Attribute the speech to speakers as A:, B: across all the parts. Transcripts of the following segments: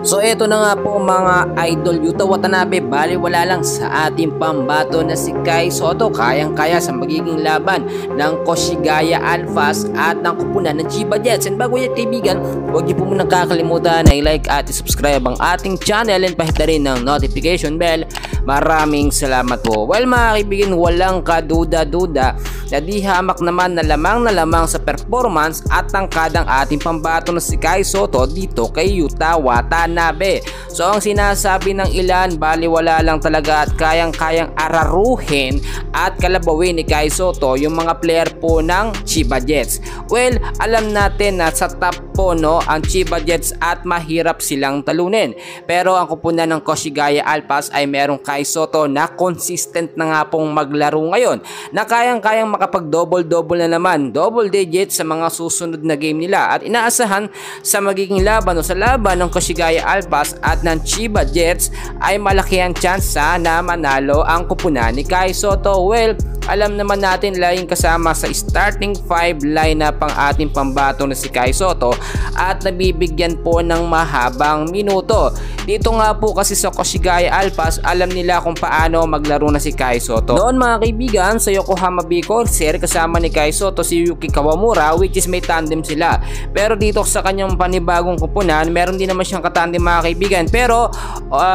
A: So eto na nga po mga idol, Yuta Watanabe baliwala lang sa ating pambato na si Kai Sotto. Kayang-kaya sa magiging laban ng Koshigaya Alphas at ng kupunan ng Chiba Jets. And bago yan kaibigan, huwag niyo po munang kakalimutan na i-like at i-subscribe ang ating channel and pahit na rin ng notification bell. Maraming salamat po. Well mga kaibigan, walang kaduda-duda na di hamak naman na lamang sa performance at tangkadang ating pambato na si Kai Sotto dito kay Yuta Watanabe. So ang sinasabi ng ilan, baliwala lang talaga at kayang-kayang araruhin at kalabawin ni Kai Sotto yung mga player po ng Chiba Jets. Well, alam natin na sa top po ang Chiba Jets at mahirap silang talunin. Pero ang kupunan ng Koshigaya Alphas ay merong Kai Sotto na consistent na nga pong maglaro ngayon, na kayang-kayang makapag double na naman, double digits sa mga susunod na game nila, at inaasahan sa magiging laban o sa laban ng Koshigaya Alphas at ng Chiba Jets ay malaki ang chance na manalo ang kupunan ni Kai Sotto. Well, alam naman natin laging kasama sa starting 5 lineup ang ating pambato na si Kai Sotto at nabibigyan po ng mahabang minuto. Dito nga po kasi sa Koshigaya Alphas, alam nila kung paano maglaro na si Kai Sotto. Noon mga kaibigan, sa Yokohama Bicol kasama ni Kai Sotto si Yuki Kawamura, which is may tandem sila. Pero dito sa kanyang panibagong kupunan, meron din naman siyang katandem mga kaibigan. Pero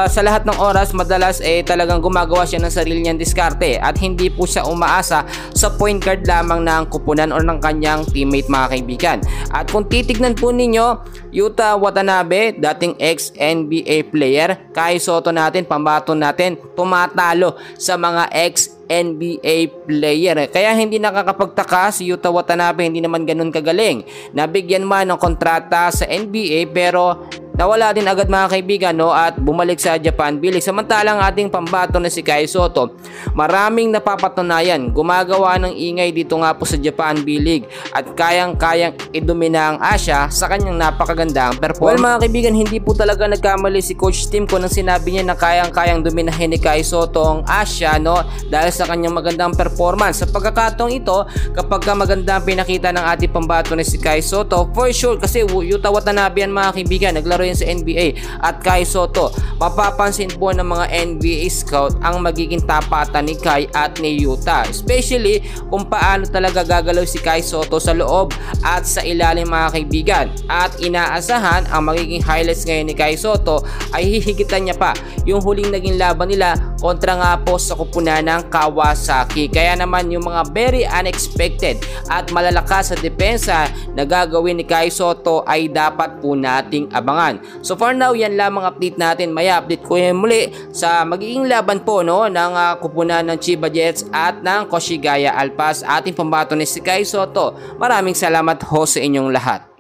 A: sa lahat ng oras, madalas talagang gumagawa siya ng sarili niyang diskarte at hindi po siya umaasa sa point guard lamang ng kupunan o ng kanyang teammate mga kaibigan. At kung titignan po ninyo, Yuta Watanabe, dating ex-NBA player, Kai Sotto natin, pambato natin, tumatalo sa mga ex-NBA player. Kaya hindi nakakapagtaka si Yuta Watanabe, hindi naman ganun kagaling. Nabigyan man ng kontrata sa NBA pero nawala din agad mga kaibigan at bumalik sa Japan B-League. Samantalang ating pambato na si Kai Sotto, maraming napapatunayan, gumagawa ng ingay dito nga po sa Japan B-League at kayang-kayang idumina ang Asia sa kanyang napakagandang performance. Well mga kaibigan, hindi po talaga nagkamali si Coach Tim ko nang sinabi niya na kayang-kayang duminahin ni Kai Sotto ang Asia dahil sa kanyang magandang performance. Sa pagkakataong ito, kapag magandang pinakita ng ating pambato na si Kai Sotto, for sure kasi Yuta Watanabe yan mga kaibigan, naglaro yan sa NBA at Kai Sotto, mapapansin po ng mga NBA scout ang magiging tapatan ni Kai at ni Yuta, especially kung paano talaga gagalaw si Kai Sotto sa loob at sa ilalim mga kaibigan. At inaasahan ang magiging highlights ngayon ni Kai Sotto ay hihigitan niya pa yung huling naging laban nila kontra nga po sa kupunan ng Kawasaki. Kaya naman yung mga very unexpected at malalakas sa depensa na gagawin ni Kai Sotto ay dapat po nating abangan. So for now, yan lamang update natin. May update ko yan muli sa magiging laban po ng kupunan ng Chiba Jets at ng Koshigaya Alphas. Ating pambato ni si Kai Sotto. Maraming salamat ho sa inyong lahat.